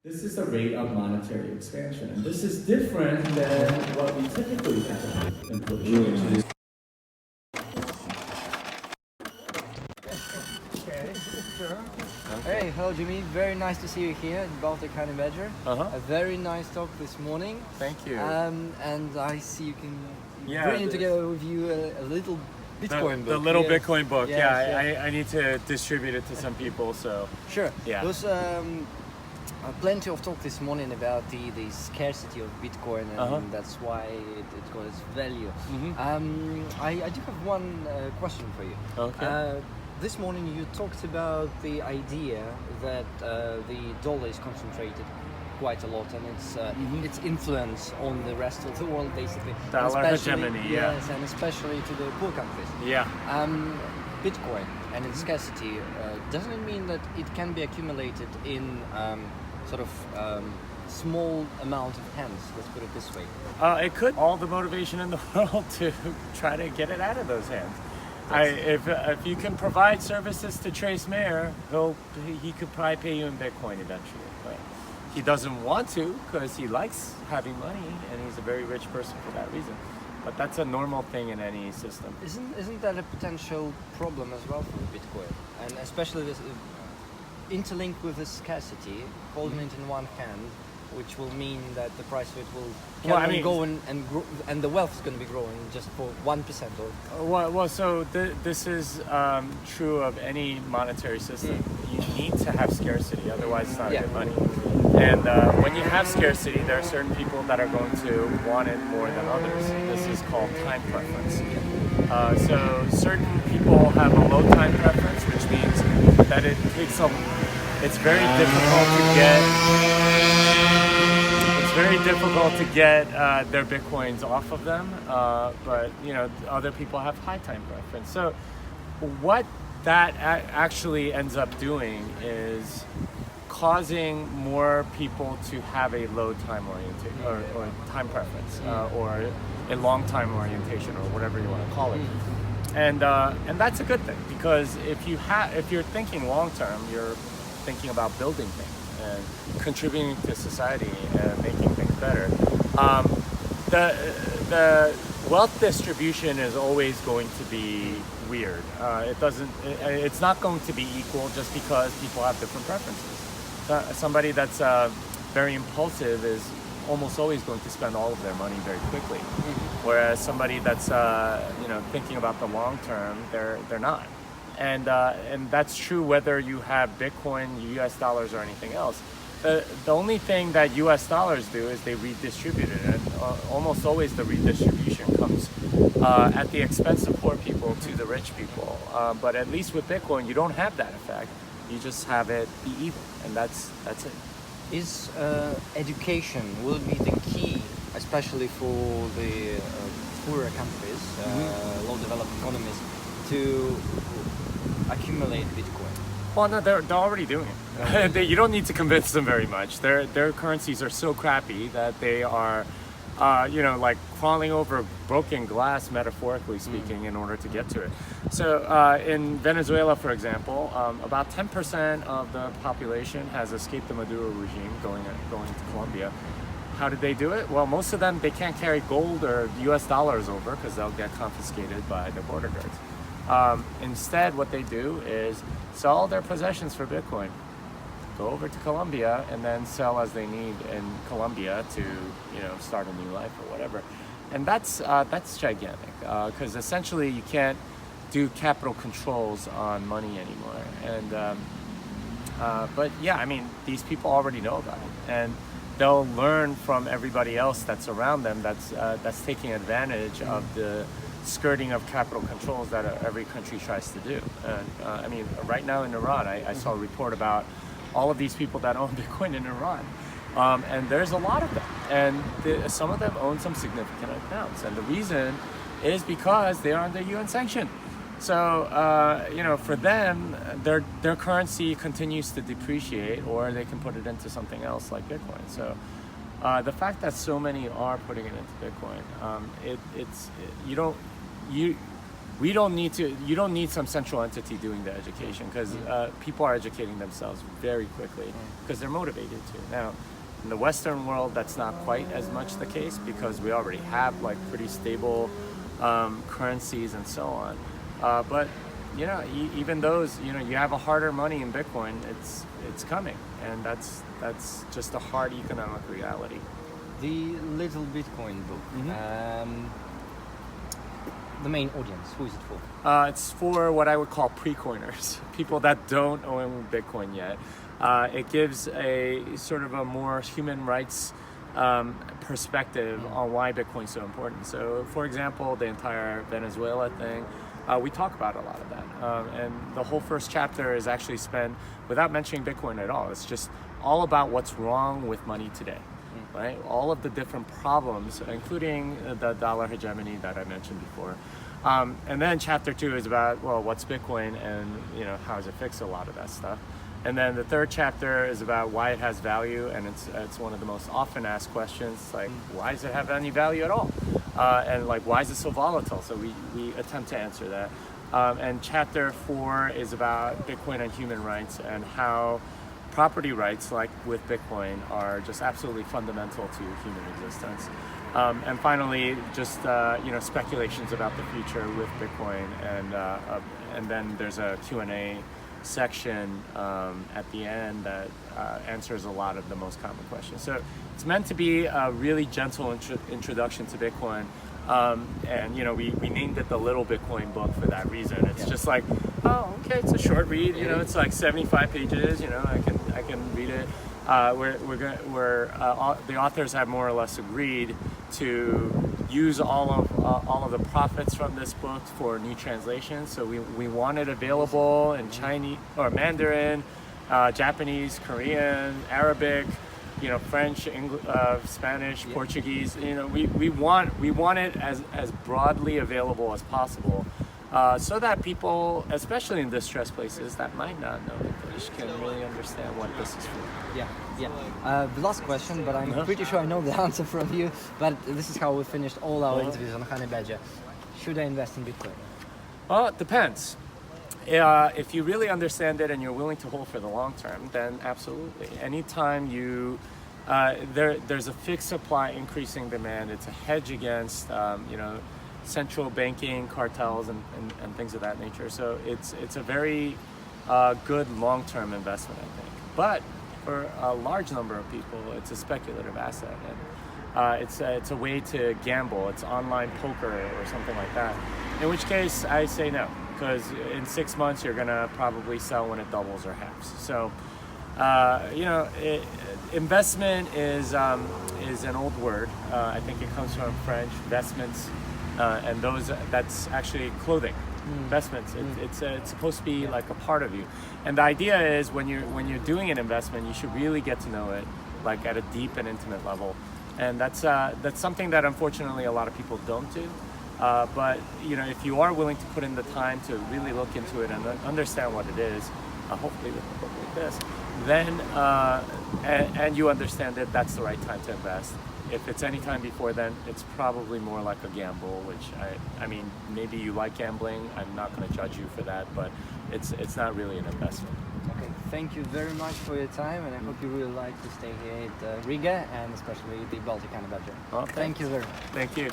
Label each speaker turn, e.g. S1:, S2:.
S1: This is the rate of monetary expansion, and this is different than what we typically have in inflation.
S2: Okay, sure. Hey, hello Jimmy. Very nice to see you here at Baltic Honeybadger. A very nice talk this morning.
S3: Thank you.
S2: And I see you can
S3: Yeah,
S2: bring together with you a little Bitcoin book.
S3: The little
S2: Yes.
S3: Bitcoin book.
S2: Yes,
S3: yeah,
S2: yes.
S3: I need to distribute it to some people. So
S2: Sure.
S3: Yeah.
S2: There was plenty of talk this morning about the scarcity of Bitcoin, and that's why it got its value. I do have one question for you.
S3: Okay.
S2: This morning you talked about the idea that the dollar is concentrated quite a lot, and its influence on the rest of the world, basically.
S3: Dollar
S2: And especially-
S3: hegemony, yeah.
S2: Yes, and especially to the poor countries.
S3: Yeah.
S2: Bitcoin and its scarcity, doesn't it mean that it can be accumulated in small amount of hands? Let's put it this way.
S3: It could all the motivation in the world to try to get it out of those hands. If you can provide services to Trace Mayer, he could probably pay you in Bitcoin eventually. But he doesn't want to because he likes having money, and he's a very rich person for that reason. But that's a normal thing in any system.
S2: Isn't that a potential problem as well for Bitcoin, and especially this interlinked with the scarcity, holding it in one hand, which will mean that the price of it will go and grow, and the wealth is going to be growing just for 1% or.
S3: So this is true of any monetary system. You need to have scarcity, otherwise it's not good money. And when you have scarcity, there are certain people that are going to want it more than others. This is called time preference. So certain people have a low time preference, which means that it's very difficult to get. It's very difficult to get their bitcoins off of them, but other people have high time preference. So what that actually ends up doing is causing more people to have a low time orientation or time preference or a long time orientation, or whatever you want to call it. And that's a good thing, because if you're thinking long term, you're thinking about building things and contributing to society and making things better. The wealth distribution is always going to be weird. It's not going to be equal just because people have different preferences. Somebody that's very impulsive is almost always going to spend all of their money very quickly, whereas somebody that's thinking about the long term, they're not. And that's true whether you have Bitcoin, US dollars, or anything else. The only thing that US dollars do is they redistribute it, and almost always the redistribution comes at the expense of poor people to the rich people. But at least with Bitcoin, you don't have that effect. You just have it be even, and that's it.
S2: Is education will be the key, especially for the poorer countries, low developed economies, to accumulate Bitcoin?
S3: Well, no, they're already doing it. You don't need to convince them very much. Their currencies are so crappy that they are, like crawling over broken glass, metaphorically speaking, in order to get to it. So in Venezuela, for example, about 10% of the population has escaped the Maduro regime, going to Colombia. How did they do it? Well, most of them, they can't carry gold or US dollars over because they'll get confiscated by the border guards. Instead, what they do is sell all their possessions for Bitcoin, go over to Colombia, and then sell as they need in Colombia to start a new life or whatever. And that's gigantic, because essentially you can't do capital controls on money anymore. And but yeah, I mean, these people already know about it, and they'll learn from everybody else that's around them that's taking advantage of the skirting of capital controls that every country tries to do. And I mean, right now in Iran, I saw a report about all of these people that own Bitcoin in Iran. And there's a lot of them. And some of them own some significant amounts. And the reason is because they are under UN sanction. So, for them, their currency continues to depreciate, or they can put it into something else like Bitcoin. So the fact that so many are putting it into Bitcoin, we don't need to. You don't need some central entity doing the education because people are educating themselves very quickly because they're motivated to. Now, in the Western world, that's not quite as much the case because we already have like pretty stable currencies and so on. But you know, even those, you know, you have a harder money in Bitcoin. It's coming, and that's just a hard economic reality.
S2: The Little Bitcoin book. The main audience, who is it for?
S3: It's for what I would call pre-coiners, people that don't own Bitcoin yet. It gives a sort of a more human rights perspective on why Bitcoin's so important. So, for example, the entire Venezuela thing, we talk about a lot of that. And the whole first chapter is actually spent without mentioning Bitcoin at all. It's just all about what's wrong with money today. Right? All of the different problems, including the dollar hegemony that I mentioned before. And then chapter 2 is about, well, what's Bitcoin and, you know, how does it fix a lot of that stuff. And then the third chapter is about why it has value, and it's one of the most often asked questions, like, why does it have any value at all? And like, why is it so volatile? So we attempt to answer that. And chapter 4 is about Bitcoin and human rights and how property rights, like with Bitcoin, are just absolutely fundamental to human existence. And finally, just you know, speculations about the future with Bitcoin, and then there's a Q&A section at the end that answers a lot of the most common questions. So it's meant to be a really gentle introduction to Bitcoin. And you know, we named it the Little Bitcoin book for that reason. It's just like, oh, okay, it's a short read. You know, it's like 75 pages. You know, I can read it. The authors have more or less agreed to use all of the profits from this book for new translations. So we want it available in Chinese or Mandarin, Japanese, Korean, Arabic, you know, French, English, Spanish, Portuguese. You know, we want it as broadly available as possible, so that people, especially in distressed places that might not know English, can really understand what this is for.
S2: The last question, but I'm pretty sure I know the answer from you. But this is how we finished all our interviews on Honeybadger. Should I invest in Bitcoin?
S3: Well, it depends. If you really understand it and you're willing to hold for the long term, then absolutely. Anytime you there's a fixed supply, increasing demand. It's a hedge against you know, central banking cartels and things of that nature. So it's a very good long-term investment, I think. But for a large number of people, it's a speculative asset, and it's a way to gamble. It's online poker or something like that. In which case, I say no, because in 6 months you're gonna probably sell when it doubles or halves. So, you know, investment is an old word. I think it comes from French, vestments, and that's actually clothing. Investments. It's supposed to be like a part of you, and the idea is when you're doing an investment, you should really get to know it, like at a deep and intimate level, and that's something that unfortunately a lot of people don't do. But you know, if you are willing to put in the time to really look into it and understand what it is, hopefully with a book like this, then and you understand it, that's the right time to invest. If it's any time before then, it's probably more like a gamble, which I mean, maybe you like gambling. I'm not going to judge you for that, but it's not really an investment.
S2: Okay, thank you very much for your time, and I hope you really like to stay here at Riga, and especially the Baltic Honeybadger.
S3: Well,
S2: thank you very much.
S3: Thank you.